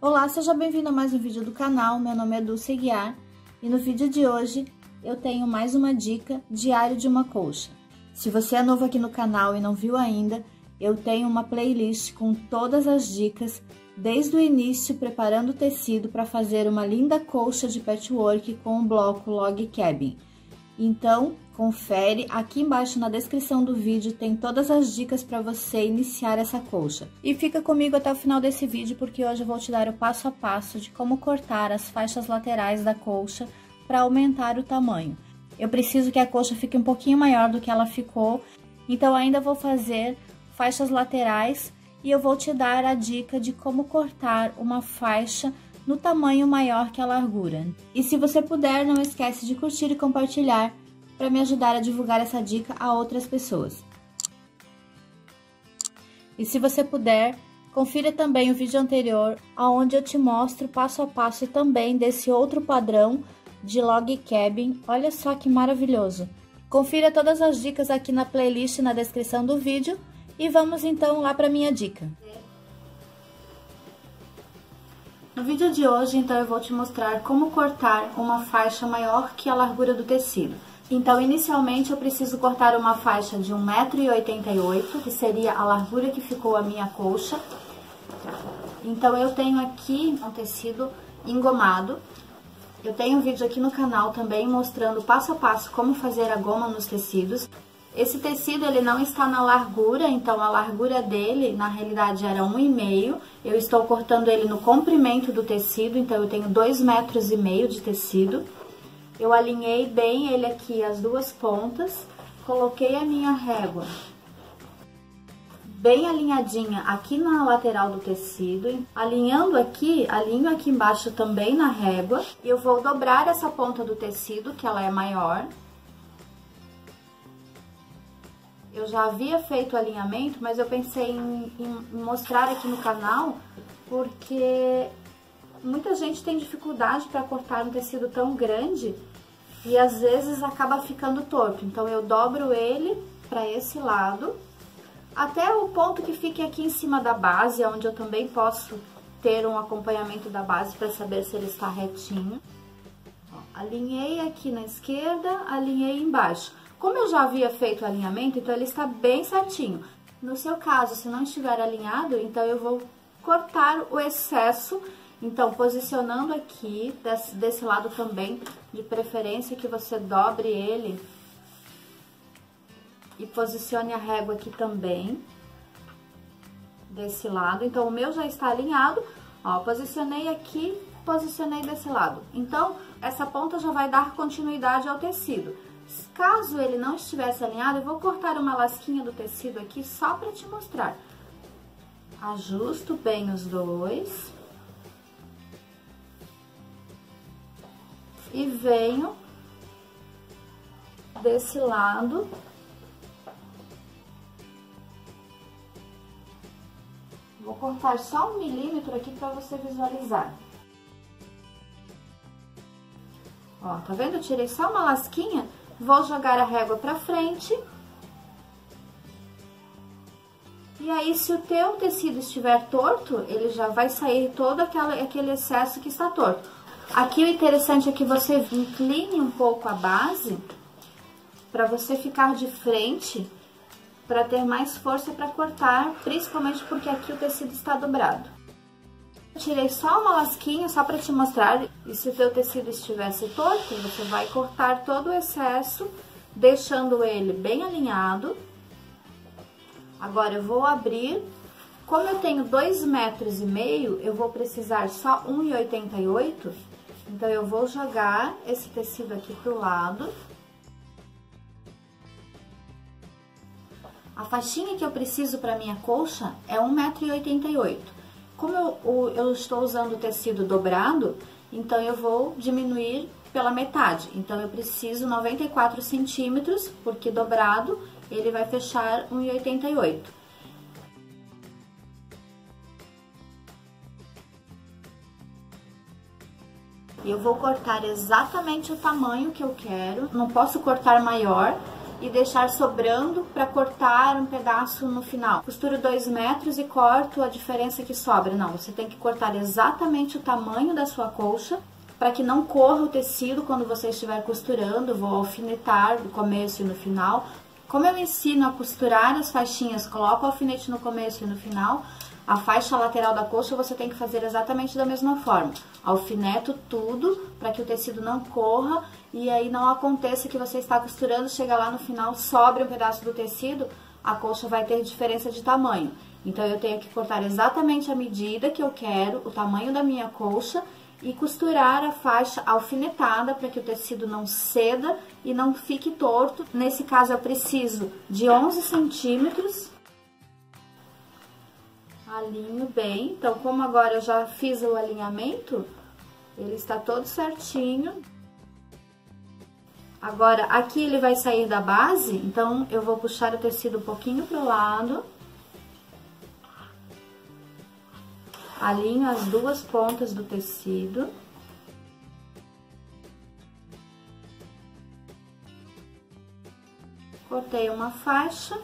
Olá, seja bem-vindo a mais um vídeo do canal. Meu nome é Dulce Guiar e no vídeo de hoje eu tenho mais uma dica diário de uma colcha. Se você é novo aqui no canal e não viu ainda, eu tenho uma playlist com todas as dicas desde o início, preparando o tecido para fazer uma linda colcha de patchwork com o bloco Log Cabin. Então, confere, aqui embaixo na descrição do vídeo tem todas as dicas para você iniciar essa colcha. E fica comigo até o final desse vídeo, porque hoje eu vou te dar o passo a passo de como cortar as faixas laterais da colcha para aumentar o tamanho. Eu preciso que a colcha fique um pouquinho maior do que ela ficou, então ainda vou fazer faixas laterais e eu vou te dar a dica de como cortar uma faixa no tamanho maior que a largura. E se você puder, não esquece de curtir e compartilhar para me ajudar a divulgar essa dica a outras pessoas. E se você puder, confira também o vídeo anterior, onde eu te mostro passo a passo também desse outro padrão de Log Cabin. Olha só que maravilhoso! Confira todas as dicas aqui na playlist na descrição do vídeo e vamos então lá para minha dica. No vídeo de hoje, então, eu vou te mostrar como cortar uma faixa maior que a largura do tecido. Então, inicialmente, eu preciso cortar uma faixa de 1,88 m, que seria a largura que ficou a minha colcha. Então, eu tenho aqui um tecido engomado. Eu tenho um vídeo aqui no canal também mostrando passo a passo como fazer a goma nos tecidos. Esse tecido, ele não está na largura, então a largura dele, na realidade, era 1,5 m. Eu estou cortando ele no comprimento do tecido, então eu tenho 2,5 m de tecido. Eu alinhei bem ele aqui, as duas pontas, coloquei a minha régua bem alinhadinha aqui na lateral do tecido. Alinhando aqui, alinho aqui embaixo também na régua. E eu vou dobrar essa ponta do tecido, que ela é maior. Eu já havia feito o alinhamento, mas eu pensei em mostrar aqui no canal, porque muita gente tem dificuldade para cortar um tecido tão grande e às vezes acaba ficando torto. Então, eu dobro ele para esse lado, até o ponto que fique aqui em cima da base, onde eu também posso ter um acompanhamento da base para saber se ele está retinho. Ó, alinhei aqui na esquerda, alinhei embaixo. Como eu já havia feito o alinhamento, então ele está bem certinho. No seu caso, se não estiver alinhado, então eu vou cortar o excesso. Então, posicionando aqui, desse lado também, de preferência que você dobre ele. E posicione a régua aqui também, desse lado. Então, o meu já está alinhado, ó, posicionei aqui, posicionei desse lado. Então, essa ponta já vai dar continuidade ao tecido. Caso ele não estivesse alinhado, eu vou cortar uma lasquinha do tecido aqui só para te mostrar. Ajusto bem os dois. E venho desse lado. Vou cortar só 1 milímetro aqui para você visualizar. Ó, tá vendo? Eu tirei só uma lasquinha. Vou jogar a régua pra frente. E aí, se o teu tecido estiver torto, ele já vai sair todo aquele excesso que está torto. Aqui o interessante é que você incline um pouco a base, para você ficar de frente, para ter mais força para cortar, principalmente porque aqui o tecido está dobrado. Eu tirei só uma lasquinha, só para te mostrar, e se o teu tecido estivesse torto, você vai cortar todo o excesso, deixando ele bem alinhado. Agora, eu vou abrir, como eu tenho 2,5 m, eu vou precisar só 1,88 m, então eu vou jogar esse tecido aqui pro lado. A faixinha que eu preciso para minha colcha é 1,88 m. Como eu estou usando o tecido dobrado, então eu vou diminuir pela metade. Então, eu preciso 94 centímetros, porque dobrado ele vai fechar 1,88 m. Eu vou cortar exatamente o tamanho que eu quero, não posso cortar maior, e deixar sobrando para cortar um pedaço no final. Costuro 2 metros e corto a diferença que sobra. Não, você tem que cortar exatamente o tamanho da sua colcha para que não corra o tecido quando você estiver costurando. Vou alfinetar no começo e no final. Como eu ensino a costurar as faixinhas, coloco o alfinete no começo e no final, a faixa lateral da colcha você tem que fazer exatamente da mesma forma. Alfineto tudo para que o tecido não corra e aí não aconteça que você está costurando, chega lá no final, sobra um pedaço do tecido, a colcha vai ter diferença de tamanho. Então, eu tenho que cortar exatamente a medida que eu quero, o tamanho da minha colcha, e costurar a faixa alfinetada para que o tecido não ceda e não fique torto. Nesse caso, eu preciso de 11 centímetros. Alinho bem. Então, como agora eu já fiz o alinhamento, ele está todo certinho. Agora, aqui ele vai sair da base, então eu vou puxar o tecido um pouquinho pro lado. Alinho as duas pontas do tecido. Cortei uma faixa.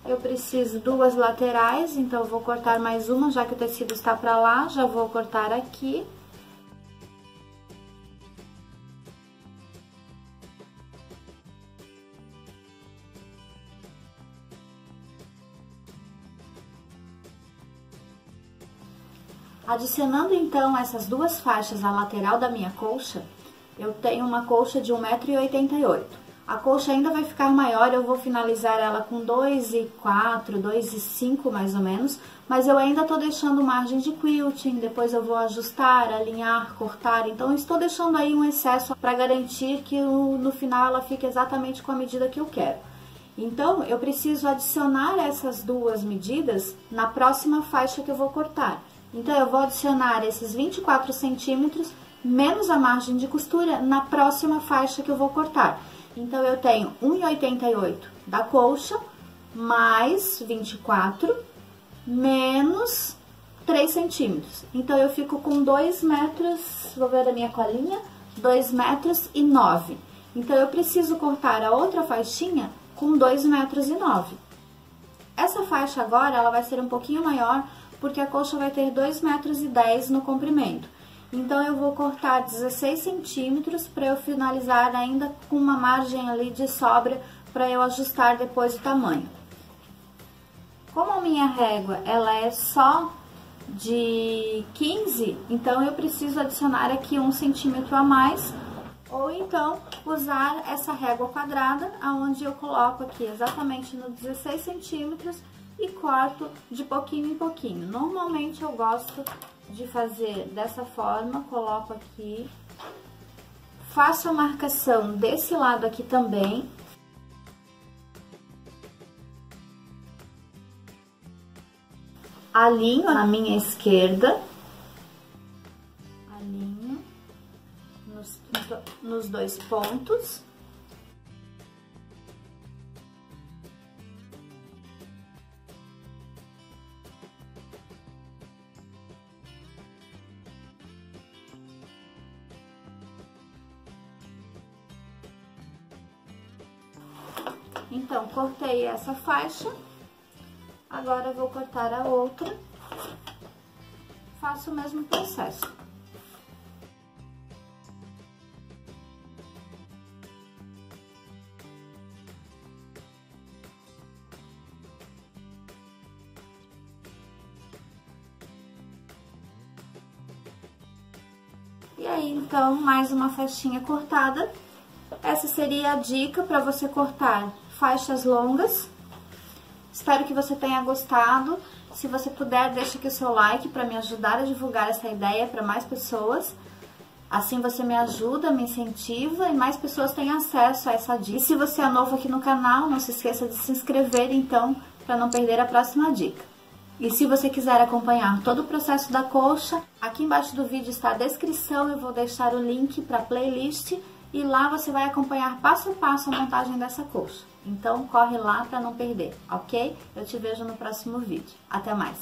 Eu preciso duas laterais, então eu vou cortar mais uma, já que o tecido está pra lá, já vou cortar aqui. Adicionando, então, essas duas faixas à lateral da minha colcha, eu tenho uma colcha de 1,88 m. A colcha ainda vai ficar maior, eu vou finalizar ela com 2,4, 2,5 mais ou menos, mas eu ainda tô deixando margem de quilting, depois eu vou ajustar, alinhar, cortar, então eu estou deixando aí um excesso para garantir que no final ela fique exatamente com a medida que eu quero. Então, eu preciso adicionar essas duas medidas na próxima faixa que eu vou cortar. Então, eu vou adicionar esses 24 centímetros menos a margem de costura na próxima faixa que eu vou cortar. Então, eu tenho 1,88 da colcha, mais 24, menos 3 centímetros. Então, eu fico com 2 metros, vou ver a minha colinha, 2 metros e 9. Então, eu preciso cortar a outra faixinha com 2 metros e 9. Essa faixa agora, ela vai ser um pouquinho maior, porque a colcha vai ter 2 metros e 10 no comprimento. Então, eu vou cortar 16 centímetros para eu finalizar ainda com uma margem ali de sobra para eu ajustar depois o tamanho. Como a minha régua, ela é só de 15, então eu preciso adicionar aqui 1 centímetro a mais, ou então usar essa régua quadrada, aonde eu coloco aqui exatamente no 16 centímetros e corto de pouquinho em pouquinho. Normalmente eu gosto de fazer dessa forma, coloco aqui, faço a marcação desse lado aqui também. Alinho a minha esquerda, alinho nos dois pontos. Então, cortei essa faixa, agora eu vou cortar a outra, faço o mesmo processo. E aí, então, mais uma faixinha cortada. Essa seria a dica para você cortar faixas longas. Espero que você tenha gostado. Se você puder, deixa aqui o seu like para me ajudar a divulgar essa ideia para mais pessoas. Assim você me ajuda, me incentiva e mais pessoas têm acesso a essa dica. E se você é novo aqui no canal, não se esqueça de se inscrever, então, para não perder a próxima dica. E se você quiser acompanhar todo o processo da colcha, aqui embaixo do vídeo está a descrição, eu vou deixar o link para a playlist e lá você vai acompanhar passo a passo a montagem dessa colcha. Então, corre lá para não perder, ok? Eu te vejo no próximo vídeo. Até mais!